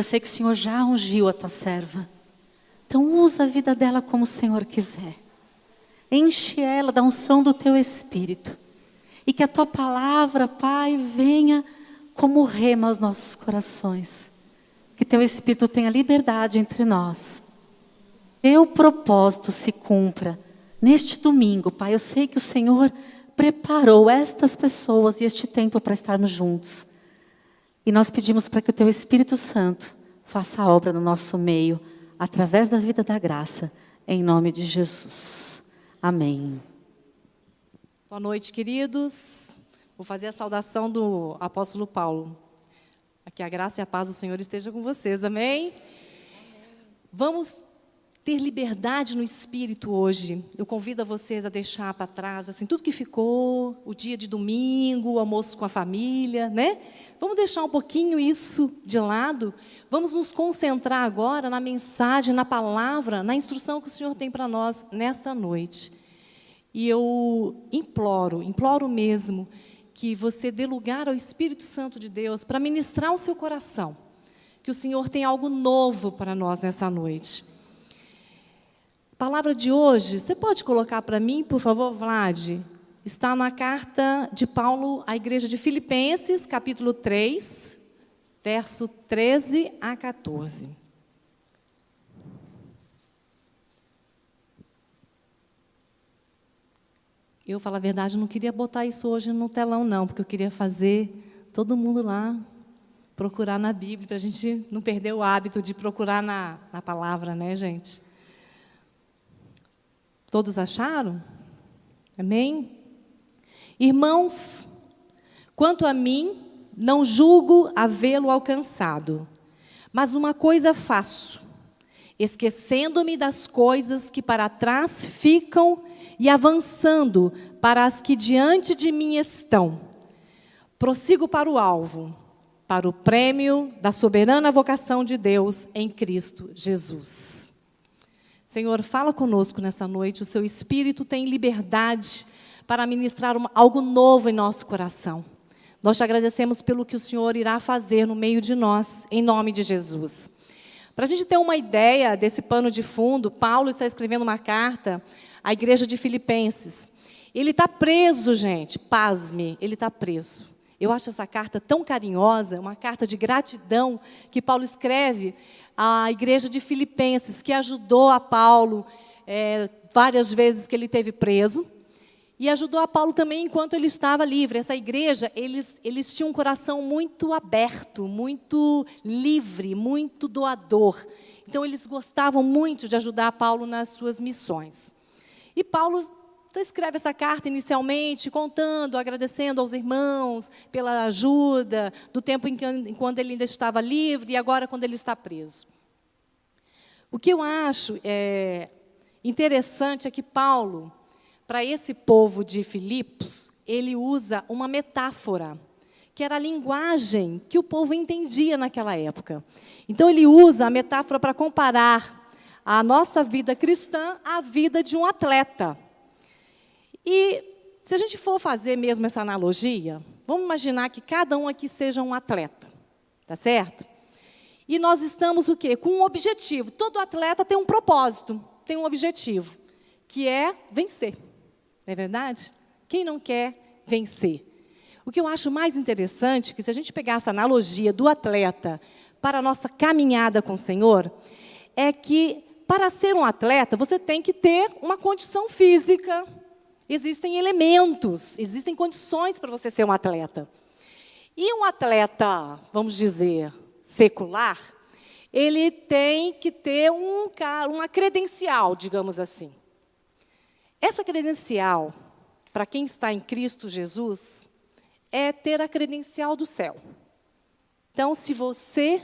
Eu sei que o Senhor já ungiu a tua serva. Então usa a vida dela como o Senhor quiser. Enche ela da unção do teu Espírito. E que a tua palavra, Pai, venha como rema aos nossos corações. Que teu Espírito tenha liberdade entre nós. Teu propósito se cumpra neste domingo, Pai. Eu sei que o Senhor preparou estas pessoas e este tempo para estarmos juntos. E nós pedimos para que o teu Espírito Santo faça a obra no nosso meio, através da vida da graça, em nome de Jesus. Amém. Boa noite, queridos. Vou fazer a saudação do apóstolo Paulo. Que a graça e a paz do Senhor esteja com vocês, amém? Vamos ter liberdade no Espírito hoje. Eu convido a vocês a deixar para trás, assim, tudo que ficou, o dia de domingo, o almoço com a família, né? Vamos deixar um pouquinho isso de lado. Vamos nos concentrar agora na mensagem, na palavra, na instrução que o Senhor tem para nós nesta noite. E eu imploro mesmo, que você dê lugar ao Espírito Santo de Deus para ministrar o seu coração. Que o Senhor tem algo novo para nós nessa noite. A palavra de hoje, você pode colocar para mim, por favor, Vlad? Está na carta de Paulo à igreja de Filipenses, capítulo 3, verso 13 a 14. Eu, falar a verdade, não queria botar isso hoje no telão, não, porque eu queria fazer todo mundo lá procurar na Bíblia, para a gente não perder o hábito de procurar na palavra, né, gente? Todos acharam? Amém? Irmãos, quanto a mim, não julgo havê-lo alcançado, mas uma coisa faço, esquecendo-me das coisas que para trás ficam e avançando para as que diante de mim estão. Prossigo para o alvo, para o prêmio da soberana vocação de Deus em Cristo Jesus. Senhor, fala conosco nessa noite. O seu Espírito tem liberdade para ministrar algo novo em nosso coração. Nós te agradecemos pelo que o Senhor irá fazer no meio de nós, em nome de Jesus. Para a gente ter uma ideia desse pano de fundo, Paulo está escrevendo uma carta à igreja de Filipenses. Ele está preso, gente, pasme, ele está preso. Eu acho essa carta tão carinhosa, uma carta de gratidão que Paulo escreve à igreja de Filipenses, que ajudou a Paulo várias vezes que ele esteve preso, e ajudou a Paulo também enquanto ele estava livre. Essa igreja, eles tinham um coração muito aberto, muito livre, muito doador. Então, eles gostavam muito de ajudar a Paulo nas suas missões. E Paulo escreve essa carta inicialmente, contando, agradecendo aos irmãos pela ajuda, do tempo quando ele ainda estava livre e agora quando ele está preso. O que eu acho interessante é que Paulo, para esse povo de Filipos, ele usa uma metáfora, que era a linguagem que o povo entendia naquela época. Então, ele usa a metáfora para comparar a nossa vida cristã à vida de um atleta. E, se a gente for fazer mesmo essa analogia, vamos imaginar que cada um aqui seja um atleta, tá certo? E nós estamos o quê? Com um objetivo. Todo atleta tem um propósito, tem um objetivo, que é vencer. Não é verdade? Quem não quer vencer? O que eu acho mais interessante é que, se a gente pegar essa analogia do atleta para a nossa caminhada com o Senhor, é que, para ser um atleta, você tem que ter uma condição física. Existem elementos, existem condições para você ser um atleta. E um atleta, vamos dizer, secular, ele tem que ter uma credencial, digamos assim. Essa credencial, para quem está em Cristo Jesus, é ter a credencial do céu. Então, se você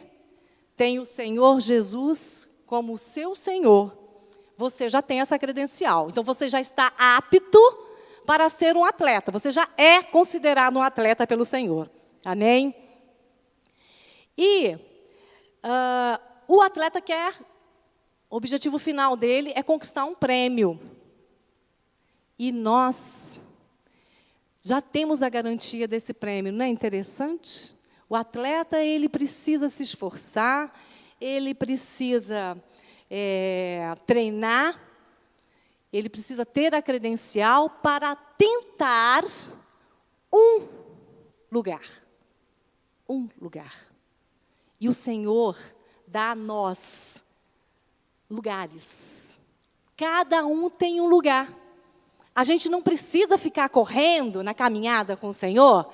tem o Senhor Jesus como o seu Senhor, você já tem essa credencial. Então, você já está apto para ser um atleta. Você já é considerado um atleta pelo Senhor. Amém? E o atleta o objetivo final dele é conquistar um prêmio. E nós já temos a garantia desse prêmio. Não é interessante? O atleta, ele precisa se esforçar, ele precisa treinar, ele precisa ter a credencial para tentar um lugar. Um lugar. E o Senhor dá a nós lugares. Cada um tem um lugar. A gente não precisa ficar correndo na caminhada com o Senhor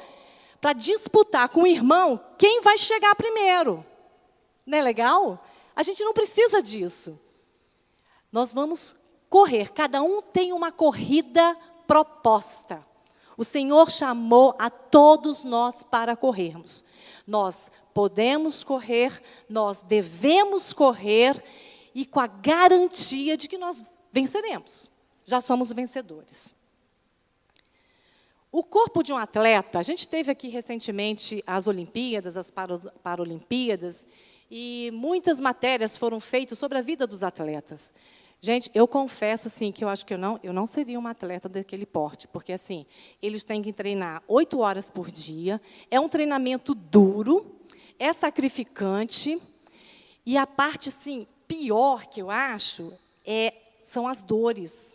para disputar com o irmão quem vai chegar primeiro. Não é legal? A gente não precisa disso. Nós vamos correr. Cada um tem uma corrida proposta. O Senhor chamou a todos nós para corrermos. Nós podemos correr, nós devemos correr e com a garantia de que nós venceremos. Já somos vencedores. O corpo de um atleta, a gente teve aqui recentemente as Olimpíadas, as Paralimpíadas, e muitas matérias foram feitas sobre a vida dos atletas. Gente, eu confesso assim, que eu acho que eu não seria uma atleta daquele porte, porque assim, eles têm que treinar 8 horas por dia, é um treinamento duro, é sacrificante, e a parte assim, pior que eu acho são as dores.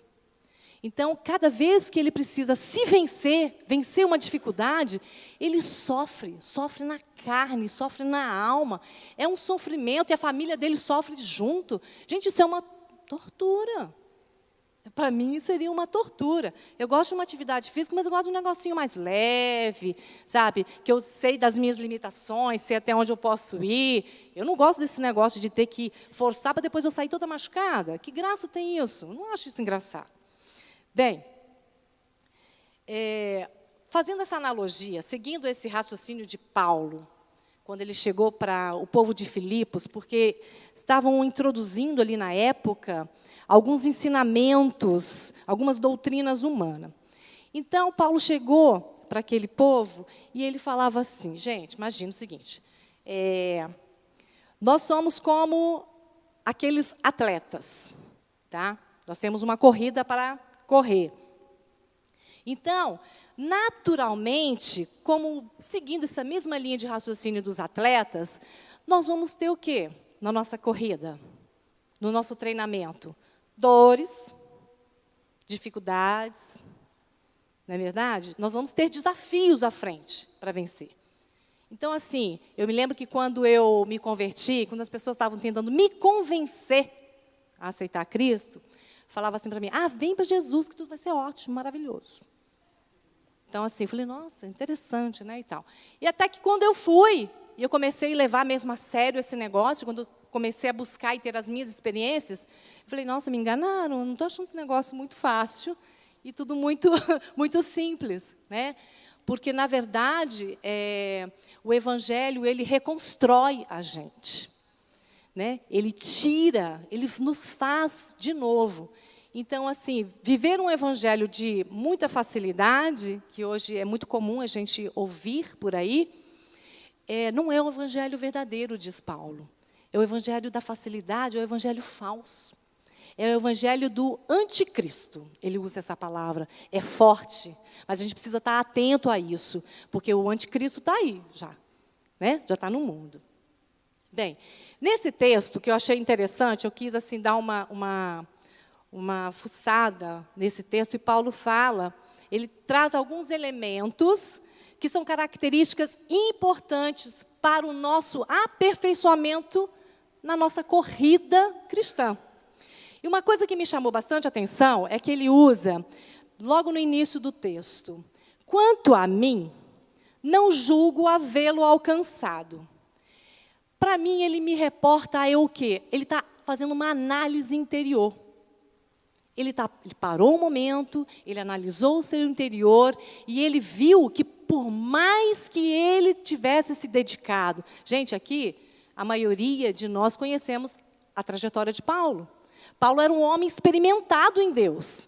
Então, cada vez que ele precisa se vencer uma dificuldade, ele sofre na carne, sofre na alma. É um sofrimento e a família dele sofre junto. Gente, isso é uma tortura. Para mim, seria uma tortura. Eu gosto de uma atividade física, mas eu gosto de um negocinho mais leve, sabe? Que eu sei das minhas limitações, sei até onde eu posso ir. Eu não gosto desse negócio de ter que forçar para depois eu sair toda machucada. Que graça tem isso? Eu não acho isso engraçado. Bem, fazendo essa analogia, seguindo esse raciocínio de Paulo, quando ele chegou para o povo de Filipos, porque estavam introduzindo ali na época alguns ensinamentos, algumas doutrinas humanas. Então, Paulo chegou para aquele povo e ele falava assim, gente, imagina o seguinte, nós somos como aqueles atletas, tá? Nós temos uma corrida para correr. Então, naturalmente, como seguindo essa mesma linha de raciocínio dos atletas, nós vamos ter o quê na nossa corrida, no nosso treinamento? Dores, dificuldades, não é verdade? Nós vamos ter desafios à frente para vencer. Então, assim, eu me lembro que quando eu me converti, quando as pessoas estavam tentando me convencer a aceitar Cristo, falava assim para mim, vem para Jesus que tudo vai ser ótimo, maravilhoso. Então, assim, eu falei, nossa, interessante, né, e tal. E até que quando eu fui, e eu comecei a levar mesmo a sério esse negócio, quando eu comecei a buscar e ter as minhas experiências, eu falei, nossa, me enganaram, não estou achando esse negócio muito fácil e tudo muito, muito simples, né? Porque, na verdade, o Evangelho, ele reconstrói a gente, né? Ele tira, ele nos faz de novo. Então, assim, viver um evangelho de muita facilidade, que hoje é muito comum a gente ouvir por aí, não é o evangelho verdadeiro, diz Paulo. É o evangelho da facilidade, é o evangelho falso. É o evangelho do anticristo. Ele usa essa palavra. É forte, mas a gente precisa estar atento a isso, porque o anticristo está aí já, né? Já está no mundo. Bem, nesse texto que eu achei interessante, eu quis assim dar uma fuçada nesse texto, e Paulo fala, ele traz alguns elementos que são características importantes para o nosso aperfeiçoamento na nossa corrida cristã. E uma coisa que me chamou bastante atenção é que ele usa, logo no início do texto, quanto a mim, não julgo havê-lo alcançado. Para mim, ele me reporta o quê? Ele está fazendo uma análise interior. Ele parou um momento, ele analisou o seu interior e ele viu que, por mais que ele tivesse se dedicado... Gente, aqui, a maioria de nós conhecemos a trajetória de Paulo. Paulo era um homem experimentado em Deus.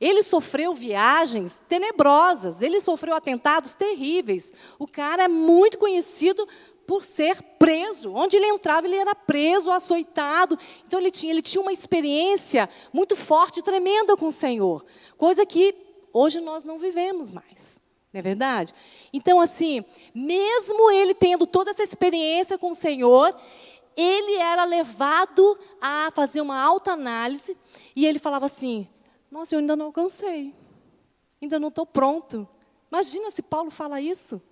Ele sofreu viagens tenebrosas, ele sofreu atentados terríveis. O cara é muito conhecido por ser preso. Onde ele entrava, ele era preso, açoitado. Então, ele tinha uma experiência muito forte, tremenda com o Senhor. Coisa que hoje nós não vivemos mais. Não é verdade? Então, assim, mesmo ele tendo toda essa experiência com o Senhor, ele era levado a fazer uma autoanálise e ele falava assim, nossa, eu ainda não alcancei, ainda não estou pronto. Imagina se Paulo fala isso.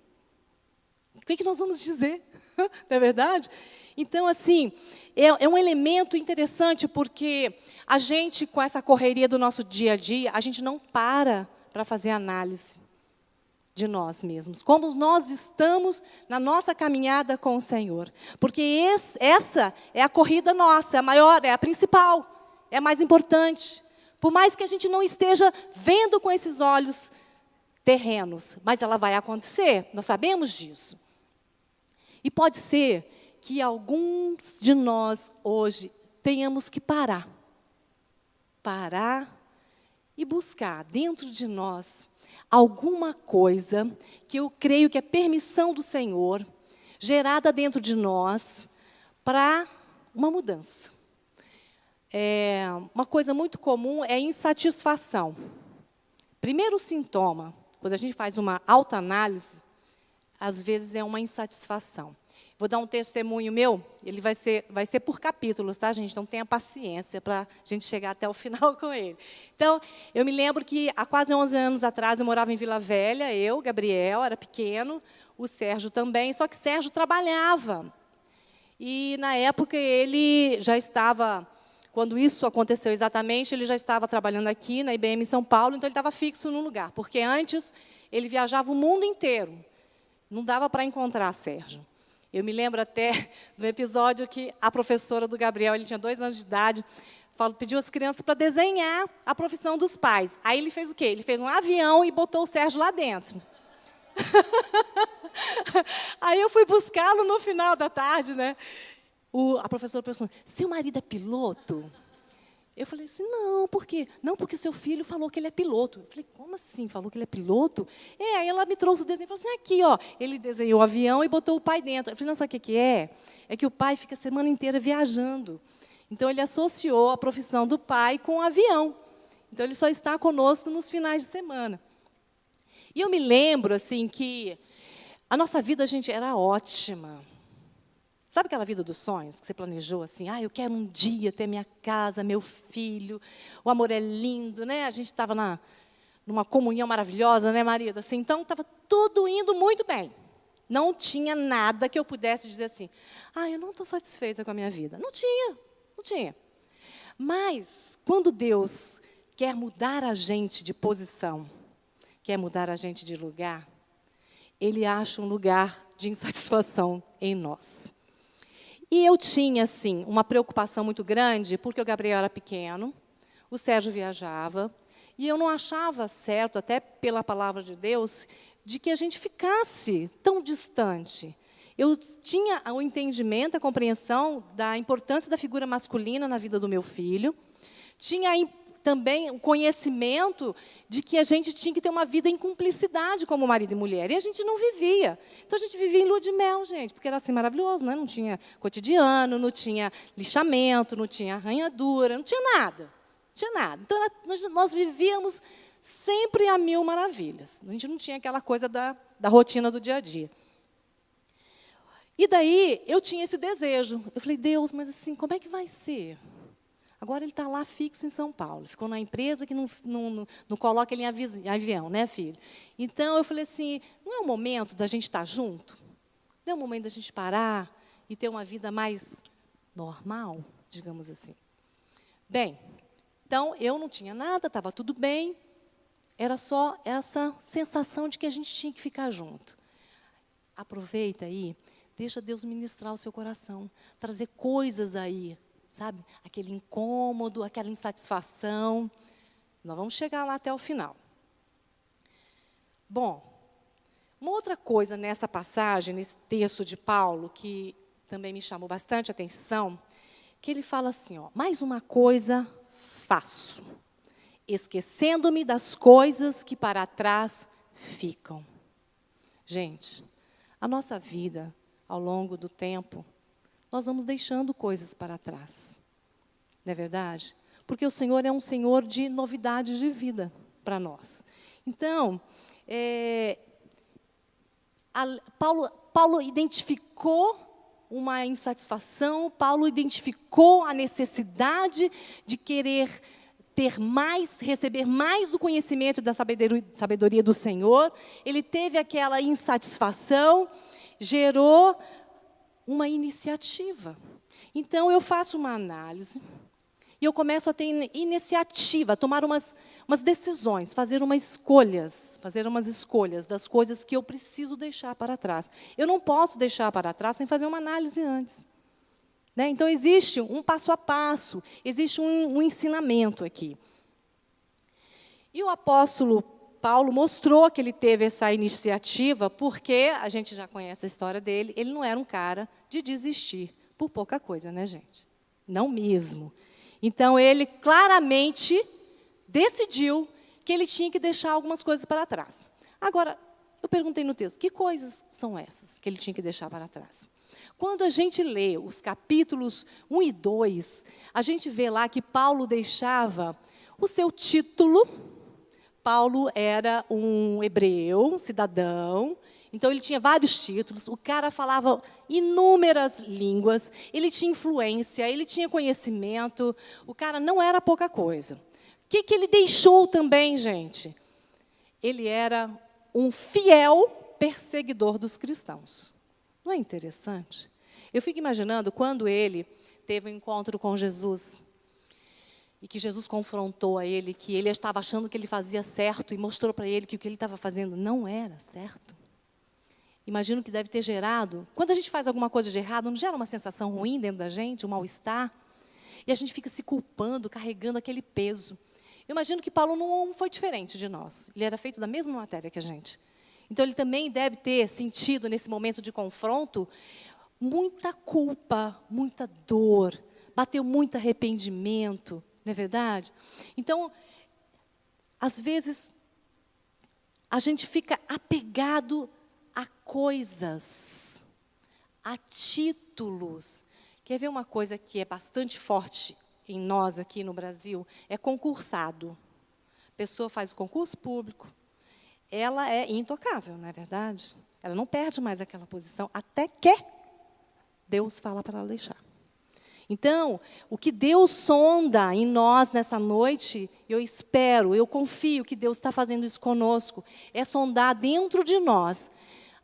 O que nós vamos dizer? Não é verdade? Então, assim, é um elemento interessante, porque a gente, com essa correria do nosso dia a dia, a gente não para fazer análise de nós mesmos, como nós estamos na nossa caminhada com o Senhor. Porque essa é a corrida nossa, é a maior, é a principal, é a mais importante. Por mais que a gente não esteja vendo com esses olhos terrenos, mas ela vai acontecer, nós sabemos disso. E pode ser que alguns de nós hoje tenhamos que parar e buscar dentro de nós alguma coisa que eu creio que é permissão do Senhor, gerada dentro de nós para uma mudança. Uma coisa muito comum é a insatisfação. Primeiro sintoma, quando a gente faz uma autoanálise, às vezes é uma insatisfação. Vou dar um testemunho meu, ele vai ser por capítulos, tá, gente? Então, tenha paciência para a gente chegar até o final com ele. Então, eu me lembro que há quase 11 anos atrás, eu morava em Vila Velha, eu, Gabriel, era pequeno, o Sérgio também, só que Sérgio trabalhava. E, na época, ele já estava, quando isso aconteceu exatamente, ele já estava trabalhando aqui na IBM em São Paulo, então ele estava fixo num lugar, porque antes ele viajava o mundo inteiro. Não dava para encontrar Sérgio. Eu me lembro até do episódio que a professora do Gabriel, ele tinha 2 anos de idade, pediu às crianças para desenhar a profissão dos pais. Aí ele fez o quê? Ele fez um avião e botou o Sérgio lá dentro. Aí eu fui buscá-lo no final da tarde, né? A professora perguntou, seu marido é piloto? Eu falei assim, não, por quê? Não, porque seu filho falou que ele é piloto. Eu falei, como assim? Falou que ele é piloto? Aí ela me trouxe o desenho e falou assim, aqui, ó, ele desenhou o avião e botou o pai dentro. Eu falei, não, sabe o que é? É que o pai fica a semana inteira viajando. Então, ele associou a profissão do pai com o avião. Então, ele só está conosco nos finais de semana. E eu me lembro, assim, que a nossa vida, gente, era ótima. Sabe aquela vida dos sonhos que você planejou assim? Eu quero um dia ter minha casa, meu filho, o amor é lindo, né? A gente estava numa comunhão maravilhosa, né, marido? Assim, então, estava tudo indo muito bem. Não tinha nada que eu pudesse dizer assim, eu não estou satisfeita com a minha vida. Não tinha. Mas, quando Deus quer mudar a gente de posição, quer mudar a gente de lugar, Ele acha um lugar de insatisfação em nós. E eu tinha, assim, uma preocupação muito grande, porque o Gabriel era pequeno, o Sérgio viajava, e eu não achava certo, até pela palavra de Deus, de que a gente ficasse tão distante. Eu tinha o entendimento, a compreensão da importância da figura masculina na vida do meu filho, tinha também o conhecimento de que a gente tinha que ter uma vida em cumplicidade como marido e mulher. E a gente não vivia. Então, a gente vivia em lua de mel, gente, porque era assim maravilhoso, né? Não tinha cotidiano, não tinha lixamento, não tinha arranhadura, não tinha nada. Então, nós vivíamos sempre a mil maravilhas. A gente não tinha aquela coisa da rotina do dia a dia. E daí, eu tinha esse desejo. Eu falei, Deus, mas assim, como é que vai ser? Agora ele está lá fixo em São Paulo. Ficou na empresa que não coloca ele em avião, né, filho? Então, eu falei assim, não é o momento da gente estar junto? Não é o momento da gente parar e ter uma vida mais normal, digamos assim? Bem, então, eu não tinha nada, estava tudo bem. Era só essa sensação de que a gente tinha que ficar junto. Aproveita aí, deixa Deus ministrar o seu coração, trazer coisas aí, sabe? Aquele incômodo, aquela insatisfação. Nós vamos chegar lá até o final. Bom, uma outra coisa nessa passagem, nesse texto de Paulo, que também me chamou bastante atenção, que ele fala assim, mais uma coisa faço, esquecendo-me das coisas que para trás ficam. Gente, a nossa vida, ao longo do tempo, nós vamos deixando coisas para trás. Não é verdade? Porque o Senhor é um Senhor de novidades de vida para nós. Então, Paulo identificou uma insatisfação, Paulo identificou a necessidade de querer ter mais, receber mais do conhecimento da sabedoria do Senhor. Ele teve aquela insatisfação, gerou uma iniciativa. Então, eu faço uma análise e eu começo a ter iniciativa, a tomar umas decisões, fazer umas escolhas das coisas que eu preciso deixar para trás. Eu não posso deixar para trás sem fazer uma análise antes. Né? Então, existe um passo a passo, existe um ensinamento aqui. E o apóstolo Paulo mostrou que ele teve essa iniciativa porque, a gente já conhece a história dele, ele não era um cara de desistir por pouca coisa, né, gente? Não mesmo. Então, ele claramente decidiu que ele tinha que deixar algumas coisas para trás. Agora, eu perguntei no texto, que coisas são essas que ele tinha que deixar para trás? Quando a gente lê os capítulos 1 e 2, a gente vê lá que Paulo deixava o seu título. Paulo era um hebreu, um cidadão, então ele tinha vários títulos, o cara falava inúmeras línguas, ele tinha influência, ele tinha conhecimento, o cara não era pouca coisa. O que ele deixou também, gente? Ele era um fiel perseguidor dos cristãos. Não é interessante? Eu fico imaginando quando ele teve um encontro com Jesus, e que Jesus confrontou a ele, que ele estava achando que ele fazia certo, e mostrou para ele que o que ele estava fazendo não era certo. Imagino que deve ter gerado, quando a gente faz alguma coisa de errado, não gera uma sensação ruim dentro da gente, um mal-estar? E a gente fica se culpando, carregando aquele peso. Eu imagino que Paulo não foi diferente de nós. Ele era feito da mesma matéria que a gente. Então, ele também deve ter sentido, nesse momento de confronto, muita culpa, muita dor, bateu muito arrependimento, não é verdade? Então, às vezes, a gente fica apegado a coisas, a títulos. Quer ver uma coisa que é bastante forte em nós aqui no Brasil? É concursado. A pessoa faz o concurso público, ela é intocável, não é verdade? Ela não perde mais aquela posição, até que Deus fala para ela deixar. Então, o que Deus sonda em nós nessa noite, eu espero, eu confio que Deus está fazendo isso conosco, é sondar dentro de nós,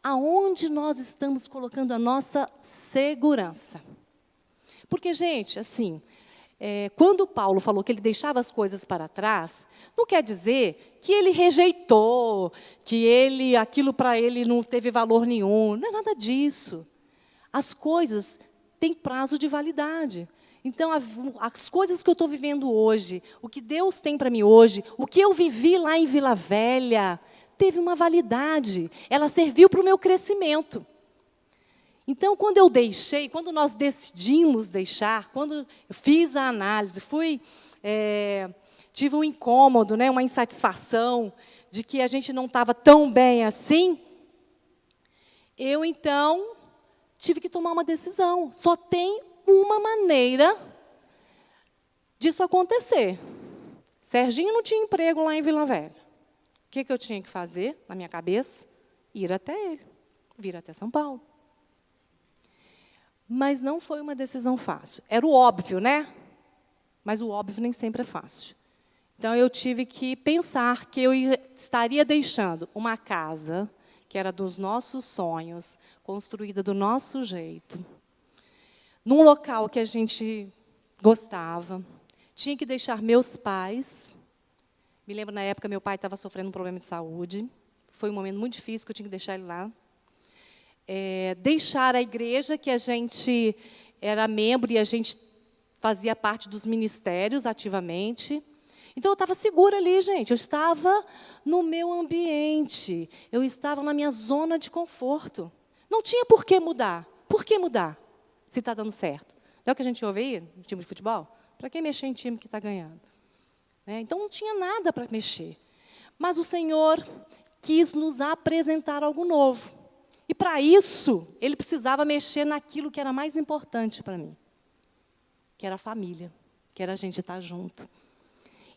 aonde nós estamos colocando a nossa segurança. Porque, gente, assim, quando Paulo falou que ele deixava as coisas para trás, não quer dizer que ele rejeitou, que aquilo para ele não teve valor nenhum, não é nada disso. As coisas têm prazo de validade. Então, as coisas que eu estou vivendo hoje, o que Deus tem para mim hoje, o que eu vivi lá em Vila Velha, teve uma validade. Ela serviu para o meu crescimento. Então, quando nós decidimos deixar, quando eu fiz a análise, tive um incômodo, né, uma insatisfação de que a gente não estava tão bem assim, eu, então, tive que tomar uma decisão. Só tem uma maneira disso acontecer. Serginho não tinha emprego lá em Vila Velha. O que eu tinha que fazer, na minha cabeça? Ir até ele, vir até São Paulo. Mas não foi uma decisão fácil. Era o óbvio, né? Mas o óbvio nem sempre é fácil. Então, eu tive que pensar que eu estaria deixando uma casa que era dos nossos sonhos, construída do nosso jeito, num local que a gente gostava. Tinha que deixar meus pais. Me lembro, na época, meu pai estava sofrendo um problema de saúde. Foi um momento muito difícil, que eu tinha que deixar ele lá. Deixar a igreja, que a gente era membro e a gente fazia parte dos ministérios ativamente. Então, eu estava segura ali, gente. Eu estava no meu ambiente. Eu estava na minha zona de conforto. Não tinha por que mudar. Por que mudar, se está dando certo? Não é o que a gente ouve aí, no time de futebol? Para que mexer em time que está ganhando? Então, não tinha nada para mexer. Mas o Senhor quis nos apresentar algo novo. E, para isso, Ele precisava mexer naquilo que era mais importante para mim, que era a família, que era a gente estar junto.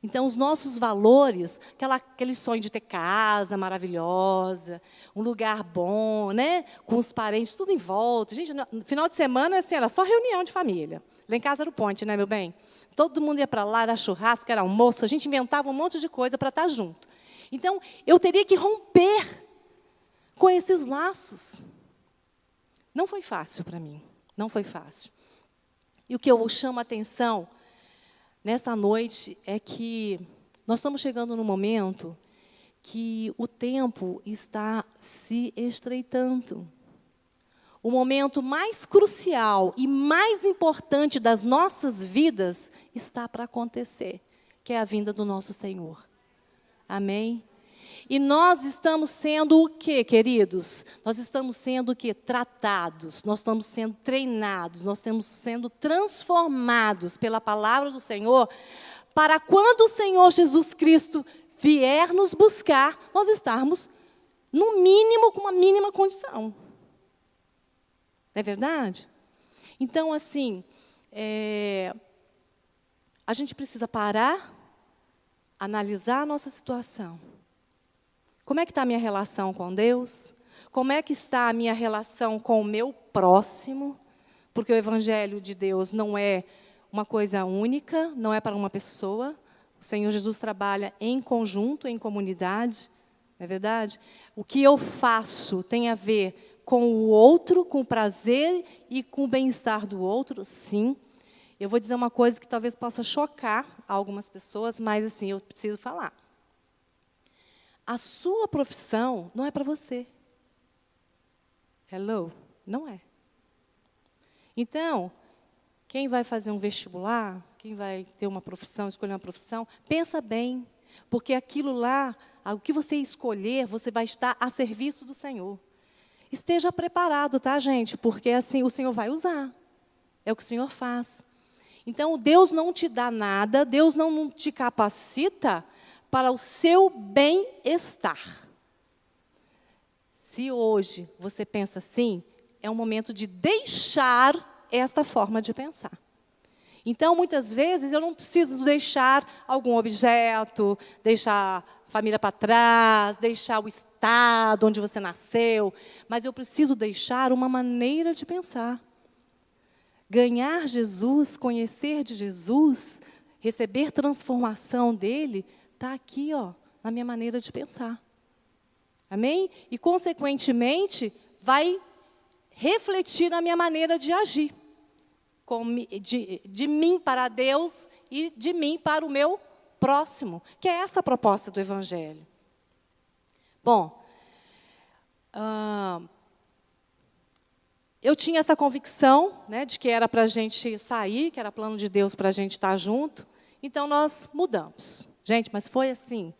Então, os nossos valores, aquele sonho de ter casa maravilhosa, um lugar bom, né? Com os parentes, tudo em volta. Gente, no final de semana, assim, era só reunião de família. Lá em casa era o ponte, né, meu bem? Todo mundo ia para lá, era churrasco, era almoço, a gente inventava um monte de coisa para estar junto. Então, eu teria que romper com esses laços. Não foi fácil para mim, não foi fácil. E o que eu chamo a atenção nessa noite é que nós estamos chegando num momento que o tempo está se estreitando. O momento mais crucial e mais importante das nossas vidas está para acontecer, que é a vinda do nosso Senhor. Amém? E nós estamos sendo o quê, queridos? Nós estamos sendo o quê? Tratados, nós estamos sendo treinados, nós estamos sendo transformados pela palavra do Senhor, para quando o Senhor Jesus Cristo vier nos buscar, nós estarmos, no mínimo, com uma mínima condição. Não é verdade? Então, assim, a gente precisa parar, analisar a nossa situação. Como é que está a minha relação com Deus? Como é que está a minha relação com o meu próximo? Porque o Evangelho de Deus não é uma coisa única, não é para uma pessoa. O Senhor Jesus trabalha em conjunto, em comunidade, não é verdade? O que eu faço tem a ver com o outro, com o prazer e com o bem-estar do outro, sim. Eu vou dizer uma coisa que talvez possa chocar algumas pessoas, mas assim, eu preciso falar. A sua profissão não é para você. Hello? Não é. Então, quem vai fazer um vestibular, quem vai ter uma profissão, escolher uma profissão, pensa bem, porque aquilo lá, o que você escolher, você vai estar a serviço do Senhor. Esteja preparado, tá, gente? Porque assim o Senhor vai usar. É o que o Senhor faz. Então, Deus não te dá nada, Deus não te capacita para o seu bem-estar. Se hoje você pensa assim, é um momento de deixar esta forma de pensar. Então, muitas vezes, eu não preciso deixar algum objeto, deixar a família para trás, deixar o estado onde você nasceu, mas eu preciso deixar uma maneira de pensar. Ganhar Jesus, conhecer de Jesus, receber transformação dele, está aqui, ó, na minha maneira de pensar. Amém? E, consequentemente, vai refletir na minha maneira de agir. De mim para Deus e de mim para o meu próximo, que é essa a proposta do Evangelho. Bom, eu tinha essa convicção, né, de que era para a gente sair, que era plano de Deus para a gente estar junto, então nós mudamos. Gente, mas foi assim,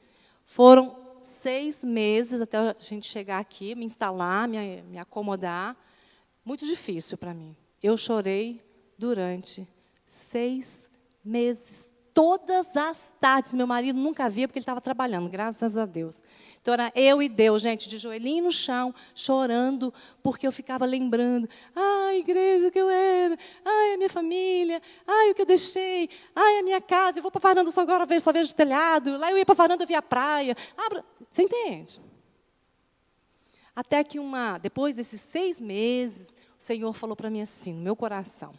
foram 6 meses até a gente chegar aqui, me instalar, me acomodar, muito difícil para mim. Eu chorei durante 6 meses, todas as tardes. Meu marido nunca via, porque ele estava trabalhando, graças a Deus. Então, era eu e Deus, gente, de joelhinho no chão, chorando, porque eu ficava lembrando, ai, a igreja que eu era, ai, a minha família, ai, o que eu deixei, ai, a minha casa, eu vou para a varanda, só agora só vejo o telhado, lá eu ia para a varanda, eu via a praia. Você entende? Até que depois desses 6 meses, o Senhor falou para mim assim, no meu coração,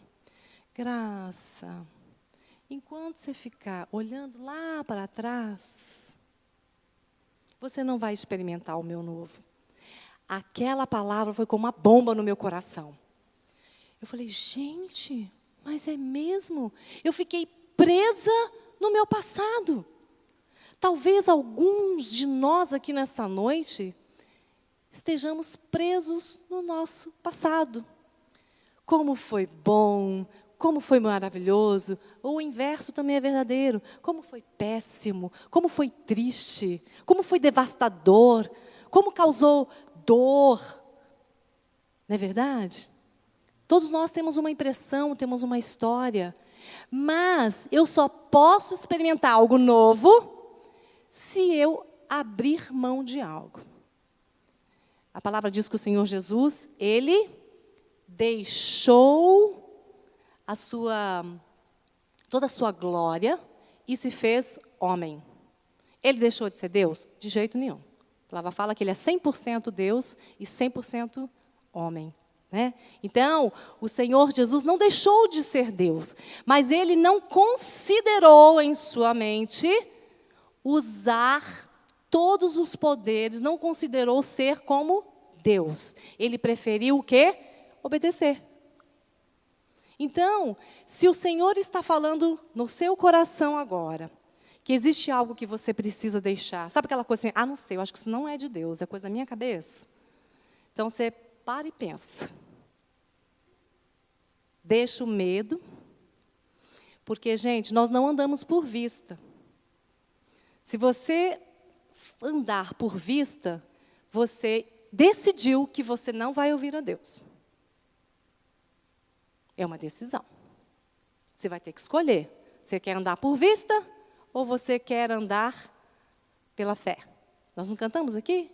Graça, enquanto você ficar olhando lá para trás, você não vai experimentar o meu novo. Aquela palavra foi como uma bomba no meu coração. Eu falei, gente, mas é mesmo? Eu fiquei presa no meu passado. Talvez alguns de nós aqui nesta noite estejamos presos no nosso passado. Como foi bom, como foi maravilhoso, ou o inverso também é verdadeiro. Como foi péssimo, como foi triste, como foi devastador, como causou dor. Não é verdade? Todos nós temos uma impressão, temos uma história. Mas eu só posso experimentar algo novo se eu abrir mão de algo. A palavra diz que o Senhor Jesus, Ele deixou toda a sua glória e se fez homem. Ele deixou de ser Deus? De jeito nenhum. A palavra fala que ele é 100% Deus e 100% homem. Né? Então, o Senhor Jesus não deixou de ser Deus, mas ele não considerou em sua mente usar todos os poderes, não considerou ser como Deus. Ele preferiu o quê? Obedecer. Então, se o Senhor está falando no seu coração agora, que existe algo que você precisa deixar, sabe aquela coisa assim, não sei, eu acho que isso não é de Deus, é coisa da minha cabeça. Então, você para e pensa. Deixa o medo, porque, gente, nós não andamos por vista. Se você andar por vista, você decidiu que você não vai ouvir a Deus. É uma decisão. Você vai ter que escolher. Você quer andar por vista ou você quer andar pela fé? Nós não cantamos aqui?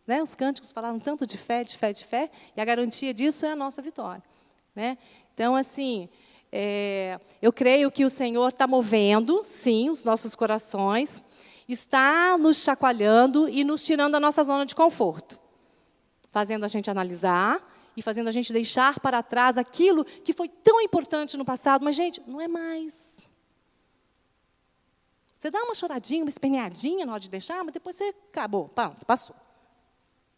Né? Os cânticos falaram tanto de fé, de fé, de fé, e a garantia disso é a nossa vitória. Né? Então, assim, eu creio que o Senhor está movendo, sim, os nossos corações, está nos chacoalhando e nos tirando da nossa zona de conforto, fazendo a gente analisar e fazendo a gente deixar para trás aquilo que foi tão importante no passado, mas, gente, não é mais. Você dá uma choradinha, uma esperneadinha na hora de deixar, mas depois você acabou, pronto, passou.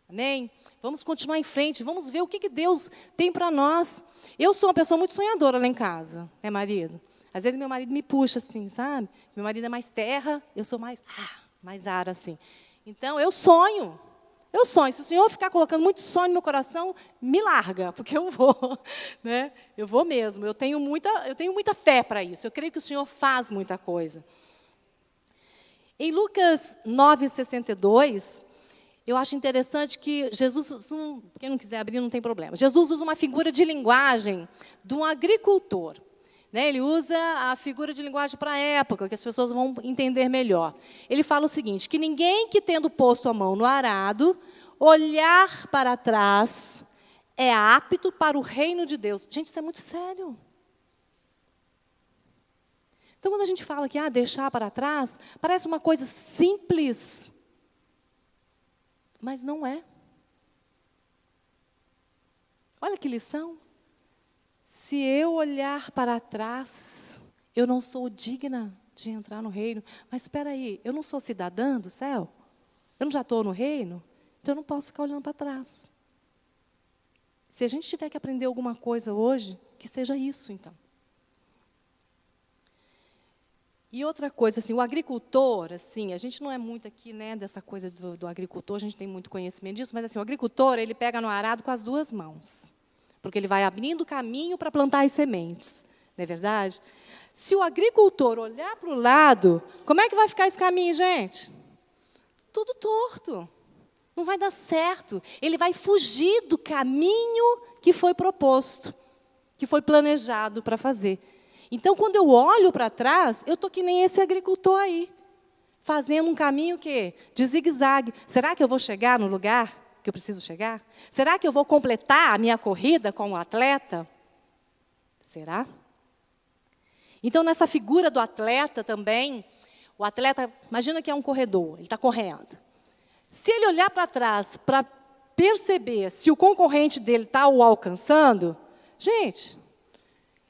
Amém? Vamos continuar em frente, vamos ver o que Deus tem para nós. Eu sou uma pessoa muito sonhadora lá em casa, né, marido? Às vezes meu marido me puxa assim, sabe? Meu marido é mais terra, eu sou mais ar, assim. Então, eu sonho. Se o Senhor ficar colocando muito sonho no meu coração, me larga, porque eu vou. Né? Eu vou mesmo. Eu tenho muita fé para isso. Eu creio que o Senhor faz muita coisa. Em Lucas 9,62, eu acho interessante que Jesus, quem não quiser abrir, não tem problema. Jesus usa uma figura de linguagem de um agricultor. Né? Ele usa a figura de linguagem para a época, que as pessoas vão entender melhor. Ele fala o seguinte, que ninguém que, tendo posto a mão no arado, olhar para trás, é apto para o reino de Deus. Gente, isso é muito sério. Então, quando a gente fala que deixar para trás, parece uma coisa simples, mas não é. Olha que lição. Se eu olhar para trás, eu não sou digna de entrar no reino. Mas espera aí, eu não sou cidadã do céu? Eu não já estou no reino? Então eu não posso ficar olhando para trás. Se a gente tiver que aprender alguma coisa hoje, que seja isso, então. E outra coisa, assim, o agricultor, assim, a gente não é muito aqui, né, dessa coisa do agricultor, a gente tem muito conhecimento disso, mas assim, o agricultor, ele pega no arado com as duas mãos. Porque ele vai abrindo caminho para plantar as sementes, não é verdade? Se o agricultor olhar para o lado, como é que vai ficar esse caminho, gente? Tudo torto. Não vai dar certo. Ele vai fugir do caminho que foi proposto, que foi planejado para fazer. Então, quando eu olho para trás, eu estou que nem esse agricultor aí, fazendo um caminho de zigue-zague. Será que eu vou chegar no lugar que eu preciso chegar? Será que eu vou completar a minha corrida como atleta? Será? Então, nessa figura do atleta também, o atleta, imagina que é um corredor, ele está correndo. Se ele olhar para trás para perceber se o concorrente dele está o alcançando, gente,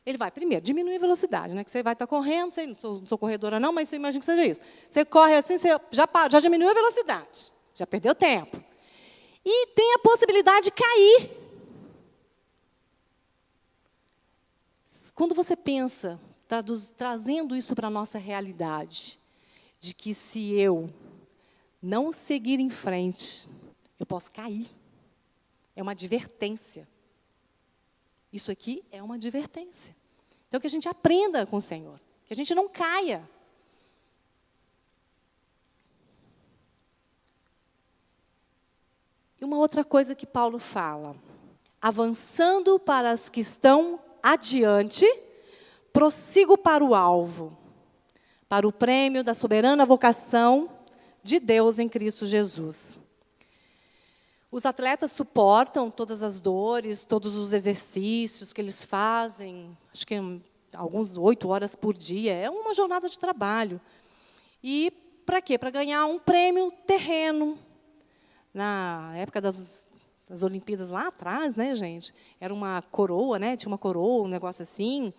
ele vai primeiro diminuir a velocidade, né? Que você vai estar correndo, não sou corredora não, mas você imagina que seja isso. Você corre assim, você já diminuiu a velocidade, já perdeu tempo. E tem a possibilidade de cair. Quando você pensa, trazendo isso para a nossa realidade, de que se eu não seguir em frente, eu posso cair. É uma advertência. Isso aqui é uma advertência. Então, que a gente aprenda com o Senhor, que a gente não caia. E uma outra coisa que Paulo fala, avançando para as que estão adiante, prossigo para o alvo, para o prêmio da soberana vocação de Deus em Cristo Jesus. Os atletas suportam todas as dores, todos os exercícios que eles fazem, acho que alguns 8 horas por dia, é uma jornada de trabalho. E para quê? Para ganhar um prêmio terreno. Na época das Olimpíadas lá atrás, né, gente? Era uma coroa, né? Tinha uma coroa, um negócio assim.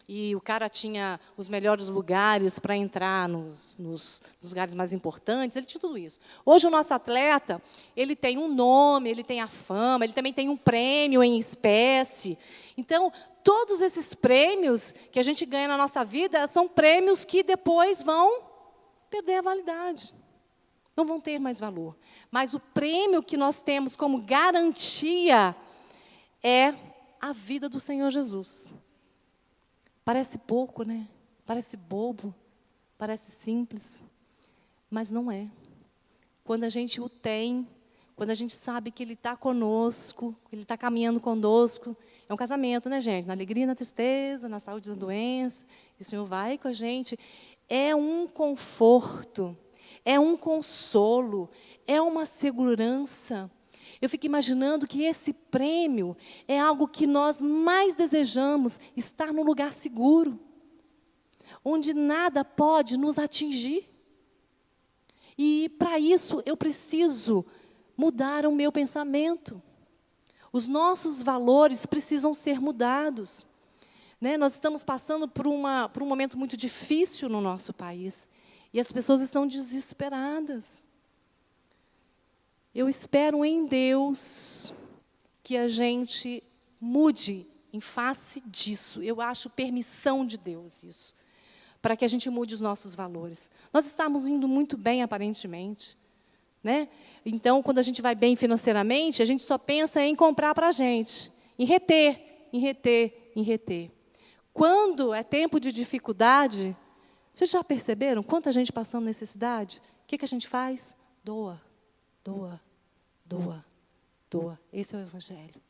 E o cara tinha os melhores lugares para entrar nos lugares mais importantes, ele tinha tudo isso. Hoje, o nosso atleta, ele tem um nome, ele tem a fama, ele também tem um prêmio em espécie. Então, todos esses prêmios que a gente ganha na nossa vida são prêmios que depois vão perder a validade. Não vão ter mais valor. Mas o prêmio que nós temos como garantia é a vida do Senhor Jesus. Parece pouco, né? Parece bobo, parece simples, mas não é. Quando a gente o tem, quando a gente sabe que Ele está conosco, que Ele está caminhando conosco, é um casamento, né, gente? Na alegria e na tristeza, na saúde e na doença, e o Senhor vai com a gente. É um conforto, é um consolo, é uma segurança. Eu fico imaginando que esse prêmio é algo que nós mais desejamos, estar num lugar seguro, onde nada pode nos atingir. E, para isso, eu preciso mudar o meu pensamento. Os nossos valores precisam ser mudados. Né? Nós estamos passando por um momento muito difícil no nosso país, e as pessoas estão desesperadas. Eu espero em Deus que a gente mude em face disso. Eu acho permissão de Deus isso, para que a gente mude os nossos valores. Nós estamos indo muito bem, aparentemente, né? Então, quando a gente vai bem financeiramente, a gente só pensa em comprar para a gente, em reter, em reter, em reter. Quando é tempo de dificuldade, vocês já perceberam quanta gente passando necessidade? O que a gente faz? Doa, doa. Doa, doa. Esse é o Evangelho.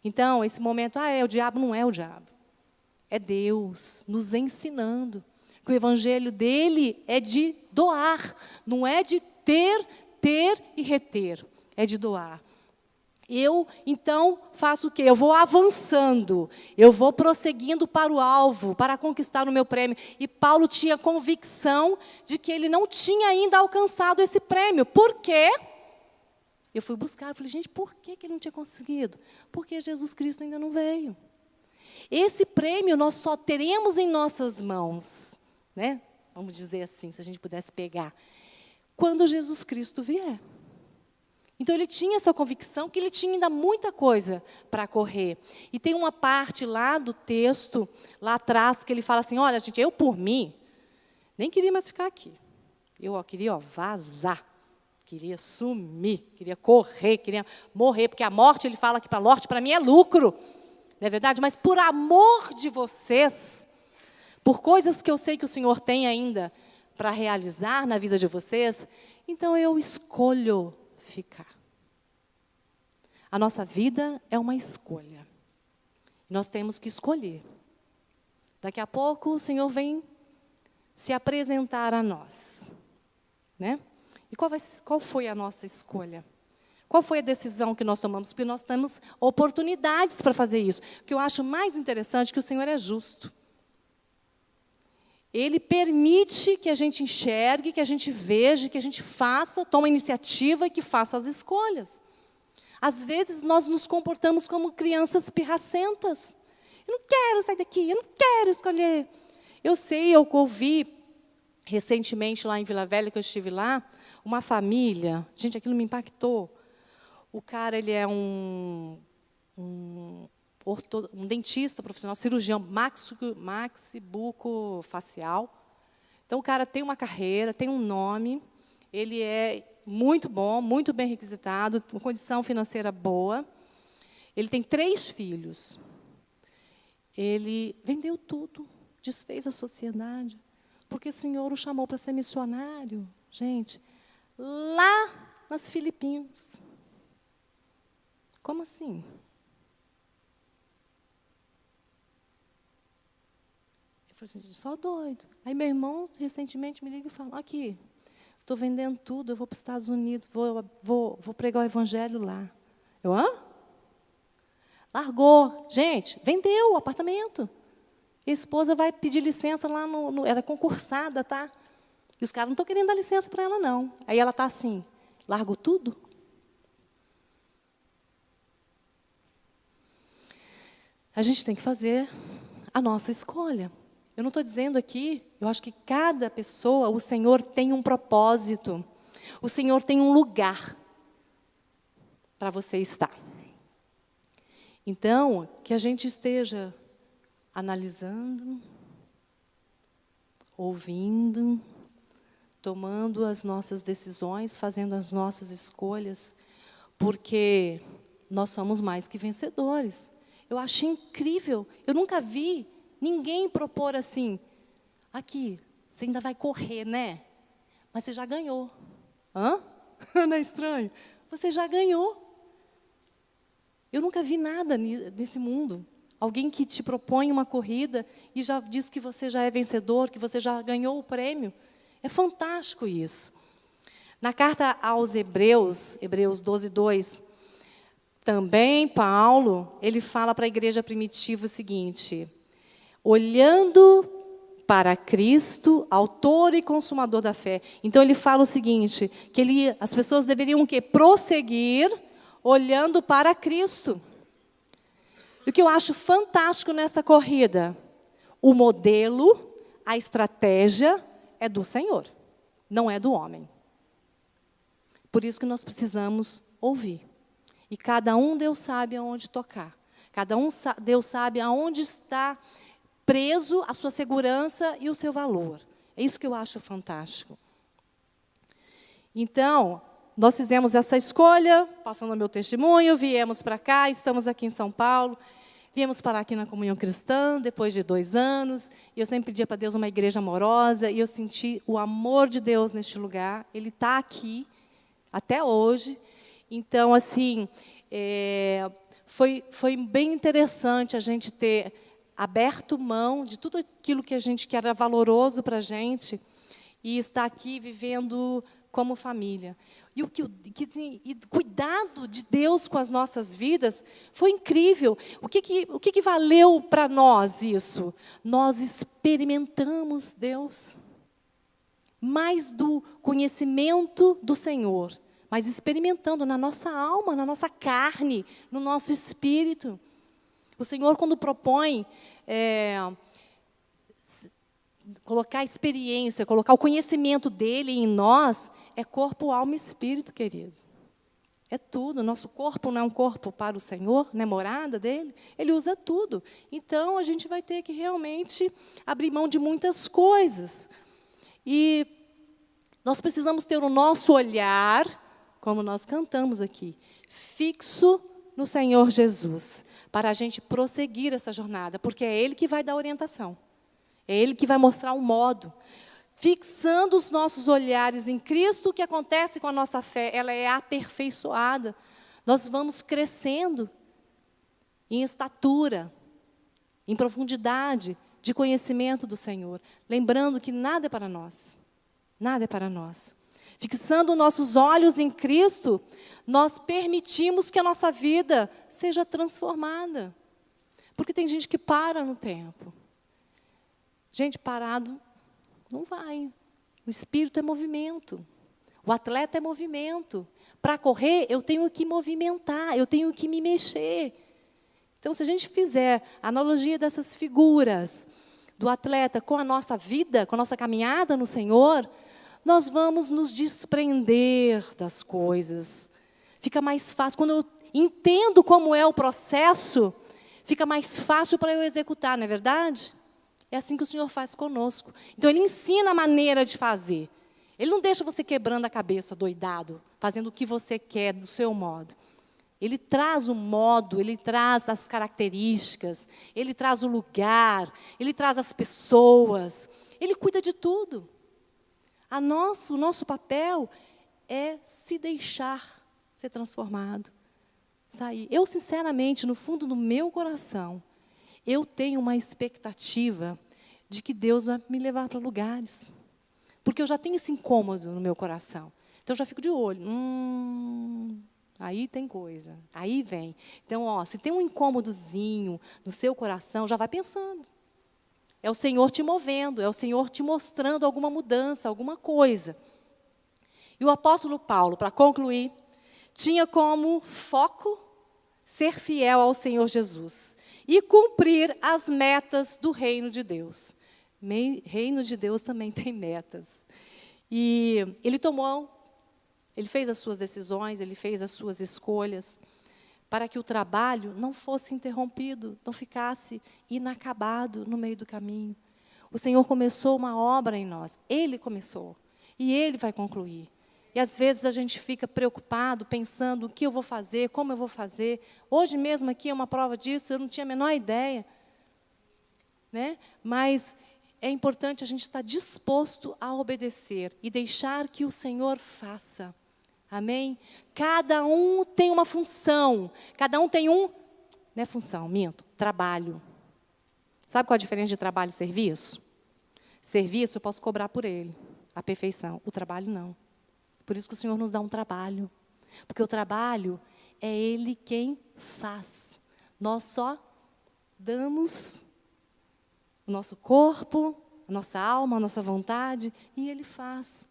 Então, esse momento, o diabo não é o diabo. É Deus nos ensinando que o Evangelho dele é de doar, não é de ter e reter, é de doar. Eu, então, faço o quê? Eu vou avançando, eu vou prosseguindo para o alvo, para conquistar o meu prêmio. E Paulo tinha convicção de que ele não tinha ainda alcançado esse prêmio. Por quê? Eu fui buscar, eu falei, gente, por que ele não tinha conseguido? Porque Jesus Cristo ainda não veio. Esse prêmio nós só teremos em nossas mãos, né? Vamos dizer assim, se a gente pudesse pegar, quando Jesus Cristo vier. Então, ele tinha essa convicção que ele tinha ainda muita coisa para correr. E tem uma parte lá do texto, lá atrás, que ele fala assim, olha, gente, eu por mim, nem queria mais ficar aqui. Eu queria vazar. Queria sumir, queria correr, queria morrer, porque a morte, ele fala que para a morte, para mim, é lucro. Não é verdade? Mas por amor de vocês, por coisas que eu sei que o Senhor tem ainda para realizar na vida de vocês, então eu escolho ficar. A nossa vida é uma escolha. Nós temos que escolher. Daqui a pouco o Senhor vem se apresentar a nós. Né? E qual foi a nossa escolha? Qual foi a decisão que nós tomamos? Porque nós temos oportunidades para fazer isso. O que eu acho mais interessante é que o Senhor é justo. Ele permite que a gente enxergue, que a gente veja, que a gente faça, tome a iniciativa e que faça as escolhas. Às vezes, nós nos comportamos como crianças pirracentas. Eu não quero sair daqui, eu não quero escolher. Eu ouvi recentemente lá em Vila Velha, que eu estive lá, uma família, gente, aquilo me impactou. O cara, ele é um dentista profissional, cirurgião maxibucofacial. Então, o cara tem uma carreira, tem um nome, ele é muito bom, muito bem requisitado, uma condição financeira boa. Ele tem 3 filhos. Ele vendeu tudo, desfez a sociedade, porque o Senhor o chamou para ser missionário, gente, lá nas Filipinas. Como assim? Eu falei assim, só doido. Aí meu irmão, recentemente, me liga e fala, aqui, estou vendendo tudo, eu vou para os Estados Unidos, vou pregar o Evangelho lá. Eu, hã? Largou. Gente, vendeu o apartamento. A esposa vai pedir licença lá ela é concursada, tá? E os caras não estão querendo dar licença para ela, não. Aí ela está assim, largo tudo? A gente tem que fazer a nossa escolha. Eu não estou dizendo aqui, eu acho que cada pessoa, o Senhor tem um propósito. O Senhor tem um lugar para você estar. Então, que a gente esteja analisando, ouvindo, tomando as nossas decisões, fazendo as nossas escolhas, porque nós somos mais que vencedores. Eu acho incrível, eu nunca vi ninguém propor assim, aqui, você ainda vai correr, né? Mas você já ganhou. Hã? Não é estranho? Você já ganhou. Eu nunca vi nada nesse mundo. Alguém que te propõe uma corrida e já diz que você já é vencedor, que você já ganhou o prêmio. É fantástico isso. Na carta aos Hebreus, Hebreus 12:2, também Paulo, ele fala para a igreja primitiva o seguinte: olhando para Cristo, autor e consumador da fé. Então ele fala o seguinte, que as pessoas deveriam o quê? Prosseguir olhando para Cristo. E o que eu acho fantástico nessa corrida, o modelo, a estratégia é do Senhor, não é do homem. Por isso que nós precisamos ouvir. E cada um, Deus sabe aonde tocar. Cada um, Deus sabe aonde está preso a sua segurança e o seu valor. É isso que eu acho fantástico. Então, nós fizemos essa escolha, passando o meu testemunho, viemos para cá, estamos aqui em São Paulo, viemos parar aqui na Comunhão Cristã, depois de 2 anos, e eu sempre pedia para Deus uma igreja amorosa, e eu senti o amor de Deus neste lugar, Ele está aqui, até hoje. Então, assim, foi bem interessante a gente ter aberto mão de tudo aquilo que era valoroso para a gente e estar aqui vivendo como família. E o cuidado de Deus com as nossas vidas foi incrível. O que valeu para nós isso? Nós experimentamos Deus. Mais do conhecimento do Senhor, mas experimentando na nossa alma, na nossa carne, no nosso espírito. O Senhor, quando propõe colocar a experiência, colocar o conhecimento dEle em nós, é corpo, alma e espírito, querido. É tudo. Nosso corpo não é um corpo para o Senhor, não é morada dEle. Ele usa tudo. Então, a gente vai ter que realmente abrir mão de muitas coisas. E nós precisamos ter o nosso olhar, como nós cantamos aqui, fixo no Senhor Jesus, para a gente prosseguir essa jornada, porque é Ele que vai dar orientação. É Ele que vai mostrar o modo. Fixando os nossos olhares em Cristo, o que acontece com a nossa fé? Ela é aperfeiçoada. Nós vamos crescendo em estatura, em profundidade de conhecimento do Senhor. Lembrando que nada é para nós. Nada é para nós. Fixando nossos olhos em Cristo, nós permitimos que a nossa vida seja transformada. Porque tem gente que para no tempo. Gente, parado não vai. O espírito é movimento. O atleta é movimento. Para correr, eu tenho que movimentar, eu tenho que me mexer. Então, se a gente fizer a analogia dessas figuras do atleta com a nossa vida, com a nossa caminhada no Senhor, nós vamos nos desprender das coisas. Fica mais fácil. Quando eu entendo como é o processo, fica mais fácil para eu executar, não é verdade? É assim que o Senhor faz conosco. Então, Ele ensina a maneira de fazer. Ele não deixa você quebrando a cabeça, doidado, fazendo o que você quer, do seu modo. Ele traz o modo, Ele traz as características, Ele traz o lugar, Ele traz as pessoas. Ele cuida de tudo. O nosso papel é se deixar ser transformado. Sair. Eu, sinceramente, no fundo do meu coração, eu tenho uma expectativa de que Deus vai me levar para lugares. Porque eu já tenho esse incômodo no meu coração. Então, eu já fico de olho. Aí tem coisa. Aí vem. Então, se tem um incômodozinho no seu coração, já vai pensando. É o Senhor te movendo, é o Senhor te mostrando alguma mudança, alguma coisa. E o apóstolo Paulo, para concluir, tinha como foco ser fiel ao Senhor Jesus e cumprir as metas do reino de Deus. Reino de Deus também tem metas. E ele fez as suas decisões, ele fez as suas escolhas, para que o trabalho não fosse interrompido, não ficasse inacabado no meio do caminho. O Senhor começou uma obra em nós, Ele começou, e Ele vai concluir. E às vezes a gente fica preocupado, pensando o que eu vou fazer, como eu vou fazer. Hoje mesmo aqui é uma prova disso, eu não tinha a menor ideia. Né? Mas é importante a gente estar disposto a obedecer e deixar que o Senhor faça. Amém? Cada um tem uma função, cada um tem não é função, minto, trabalho. Sabe qual a diferença de trabalho e serviço? Serviço eu posso cobrar por ele, a perfeição. O trabalho não. Por isso que o Senhor nos dá um trabalho. Porque o trabalho é Ele quem faz. Nós só damos o nosso corpo, a nossa alma, a nossa vontade, e Ele faz.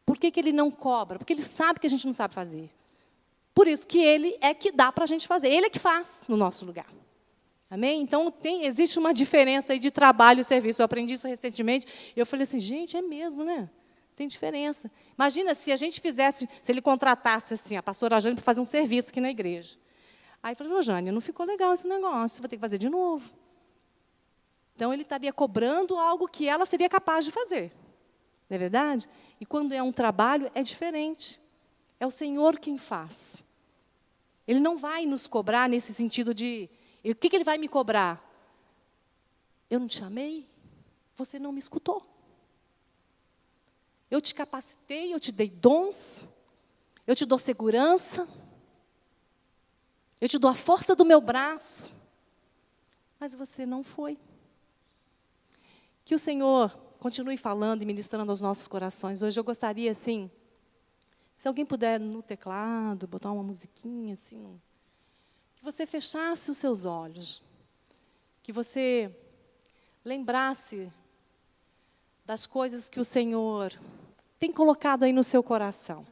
Por que Ele não cobra? Porque Ele sabe que a gente não sabe fazer. Por isso que Ele é que dá para a gente fazer. Ele é que faz no nosso lugar. Amém? Então, existe uma diferença aí de trabalho e serviço. Eu aprendi isso recentemente. E eu falei assim, gente, é mesmo, né? Tem diferença. Imagina se a gente fizesse, se ele contratasse assim, a pastora Jane para fazer um serviço aqui na igreja. Aí eu falei, Jane, não ficou legal esse negócio, vou ter que fazer de novo. Então, ele estaria cobrando algo que ela seria capaz de fazer. Não é verdade? E quando é um trabalho, é diferente. É o Senhor quem faz. Ele não vai nos cobrar nesse sentido de... O que Ele vai me cobrar? Eu não te amei? Você não me escutou. Eu te capacitei, eu te dei dons, eu te dou segurança, eu te dou a força do meu braço, mas você não foi. Que o Senhor continue falando e ministrando aos nossos corações. Hoje eu gostaria, assim, se alguém puder no teclado, botar uma musiquinha, assim, que você fechasse os seus olhos, que você lembrasse das coisas que o Senhor tem colocado aí no seu coração.